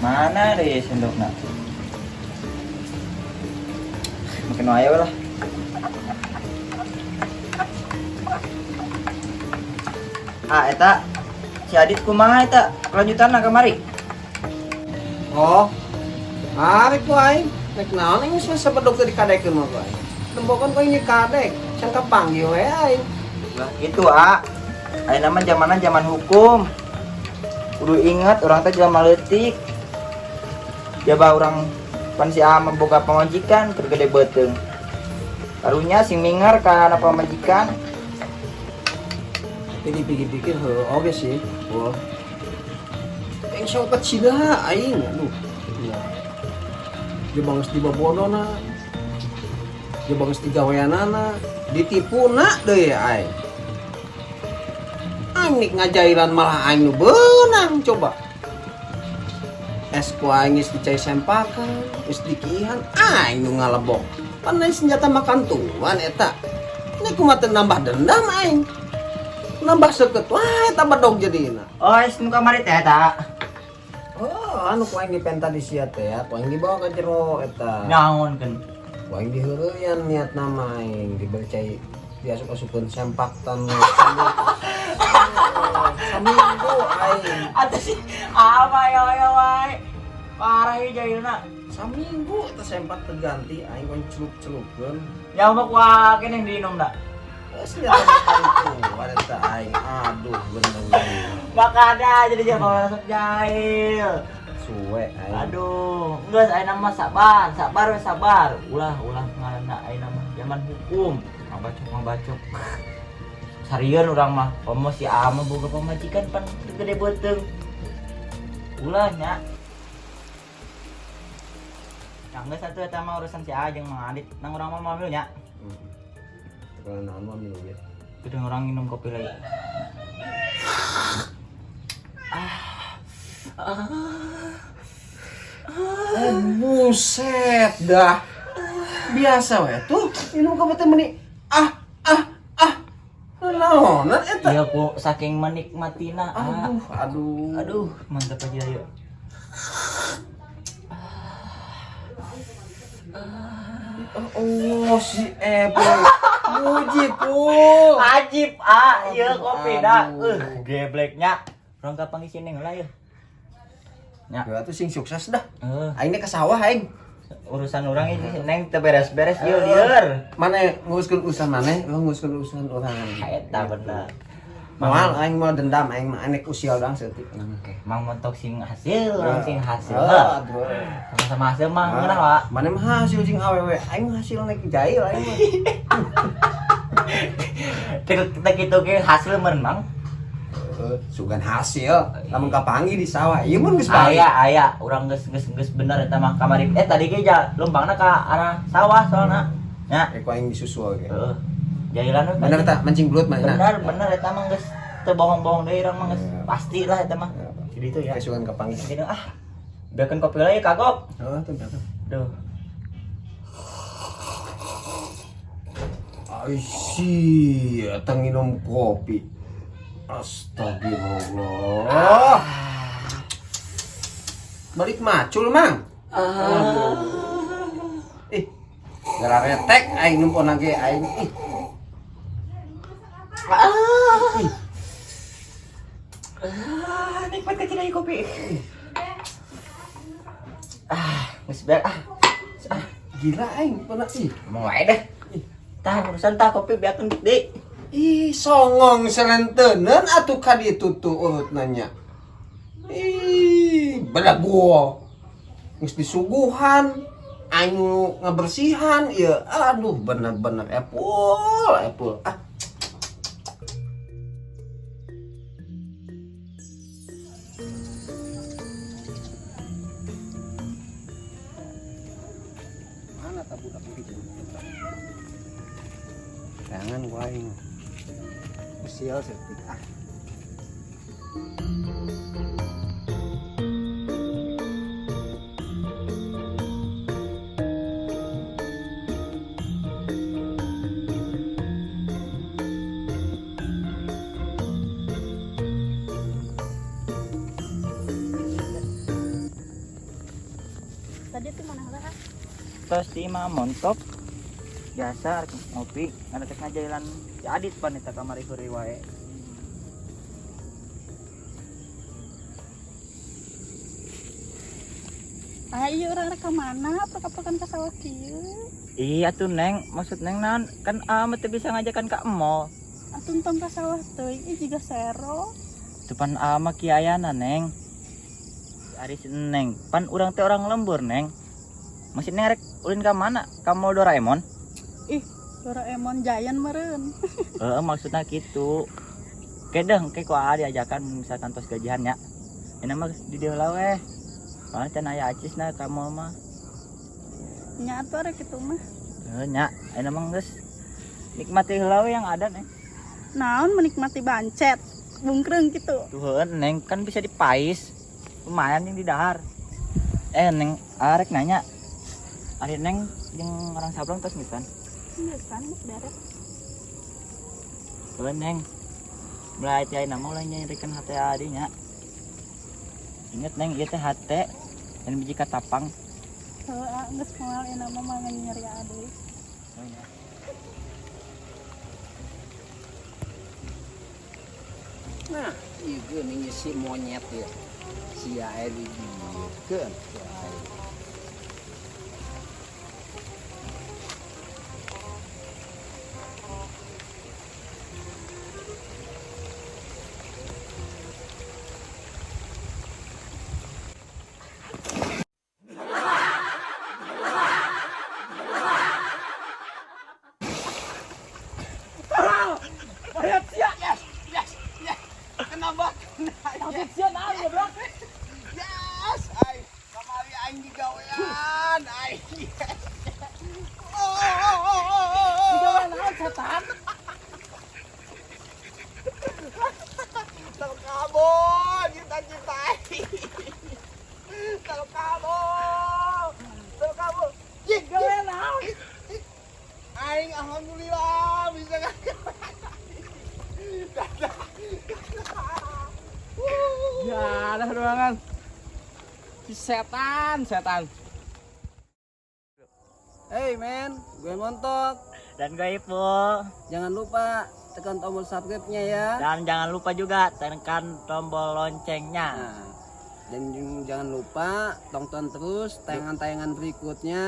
Mana deh sendokna? Makin ayo lah. Eta si Adit kumaha eta kelanjutanna kamari. Oh, ari ku aing nek naon aing geus sabedog teh dikadekeun mah ku aing. Tembokon ku aing kadek, sangka panggil we aing. Lah gitu ayeuna mah zamanan zaman hukum. Kudu ingat urang teh jelema leutik. Jaba urang pan si memboga pangojikan keur gede beuteung. Karunya sing mingar ka anak pamajikan. Jadi pikir-pikir oke sih. Wah. Yang sangkat sida aing aduh. Ya. Jebang geus dibabodona. Jebang geus digaweanana, ditipuna deui aing. Aing ngajairan malah aing nu beunang coba. Es ku aing geus dicai sempakan, geus dikihan aing nu ngalebok. Pan senjata makan tuan eta. Ini kumaha teu nambah dendam aing. Nambah seket wah tambah dog jadina. Oh, es nu kamari teh eta. Oh, anu ku aing dipenta di sia teh ya, ku aing dibawa ka jero eta. Naonkeun? Ku aing diheureuyan niat nama aing dibercai diasuk-asupkeun sempak tan. Saminggu aing. Atuh sih apa ya wae. Parah ieu jailna. Saminggu eta sempak teu ganti aing ku celup-celupkeun. Ya mah kuah keneh diinum da. Senjata makan itu, ada aing, aduh bener-bener. Makanya jadi jangan langsung jahil. Suwe aing. Aduh, geus ayeuna mah sabar we sabar. Ulah ngaranna ayeuna mah zaman hukum. Mabacok. Sarieun urang mah, pomo si ama boga pamajikan pan gede beuteung. Ulah nya. Nah, geus atuh eta mah urusan si A jeung Mang Adit. Nang urang mah mobil nya. Kalau naon mah minum ya. Gedeng orang minum kopi lagi. Buset dah. Biasa we tuh minum kopi teh meuni naonan eta. Iya ku saking menikmatina. Aduh. Mantap aja yuk. Oh si Epul. Muji pul. Ajib ieu kopi da. Gebleknya. Urang ka panggih sineng lah yeuh. Nya. Ya atuh sing sukses dah. Aing ke sawah aing. Urusan urang ini neng teu beres-beres lieur. Mana nguruskeun urusan maneh, nguruskeun urusan urang. Eta bener. Moal aing mau dendam aing mah anek usil dang seutik. Oke, mang mentok sing hasil, urang sing hasil. Aduh. Sama-sama hasil mah ngeunah wa. Mana mah hasil sing awewe, aing mah hasil naik jail aing mah. Kita kitu ge hasil meureun mang. Sugan hasil, lamun kapanggih di sawah. Ieu mun geus bae. Aya, urang geus bener eta mah kamari. Tadi ge lumpangna ka arah sawah soalna. Nya. Ku aing disusul ge. Heeh. Jailan we. Bener tah mancing belut mah. Bener eta mah geus teu bohong-bohong deui urang mah geus pasti lah eta mah. Jadi itu ya. Sugan kapanggih. Jadi biarkan kopi lagi kagok. Oh, tuh biarkan. Duh. Aisy, eta nginum kopi. Astagfirullah. Balik macul, Mang. Gara retek aing numpona ge aing. Nikmat ka tidak kopi. Geus beres Gila aing pernah mau wae deh. Tah urusan tah kopi biarkan deui. Songong selenteuneun atuh ka ditu tuh urut nanya. Belagu. Geus disuguhan, anu ngabersihan ieu. Aduh bener-bener epul. Mana tak budak gitu. Jangan gua aing. Usil setik tos di imah montok biasa rek ngopi ada tek ngajailan si Adit pan eta kamari heureuy wae. Ayo orang rek mana? Perkapakan ka sawah kieu. Iya tuh Neng, maksud Neng naon kan amat teu bisa ngajakan ka mall. Atuh tong ka sawah teuing ieu jiga sero. Depan ama kiayana Neng. Ari si Neng, pan urang teh orang lembur Neng. Masih Neng rek ulin ka mana? Ka mall Doraemon? Ih, Doraemon Giant meureun. Maksudnya gitu. Kedeng ke ku diajakan misalkan tos gajian ya. Ini mah di dieu heula weh. Soalnya can aya acisna ka mall mah. Nya atuh rek kitu mah. Nya, ini mah geus nikmati heula we yang ada Neng. Naon menikmati bancet. Bungkreung kitu. Tuh Neng kan bisa dipais. Lumayan yang di dahar. Neng arek nanya. Ari Neng jeung orang Sableng tos misan. Geus kan beres. Tuh Neng. Mulai ti ayeuna mah mulai nyarikeun hate adinya. Ingat Neng ieu teh hate dan biji katapang. Heeh, geus moal ina mah mangan nyeri deui. Oh, iya. Nah, ieu nih si monyet ya. Si ae di dieukeun. Kenapa? Yes, ay. Kamari aing digawean, ay. Digawean naon setan? Kalau kamu cita-cita kalau kamu Digawean naon? aing alhamdulillah bisa kan Ya, dah ruangan. Si setan. Hey men, gue Montok. Dan gue Ipul. Jangan lupa tekan tombol subscribe-nya ya. Dan jangan lupa juga tekan tombol loncengnya. Nah, dan jangan lupa tonton terus tayangan-tayangan berikutnya.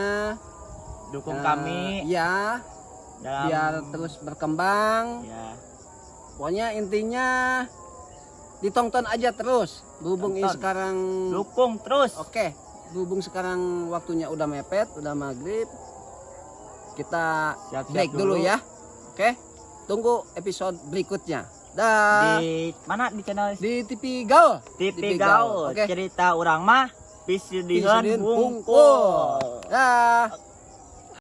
Dukung Nah, kami ya, dalam biar terus berkembang. ya. Pokoknya intinya ditonton aja terus. Berhubung ini Tonton. sekarang Dukung terus. Oke, berhubung sekarang waktunya udah mepet, udah maghrib, kita Siap-siap break dulu ya. Oke, tunggu episode berikutnya. Dah Di mana di channel di TV Gaul. TV Gaul. Oke. Cerita urang mah pisudiheun Pisudiheun hungkul. hungkul. Dah.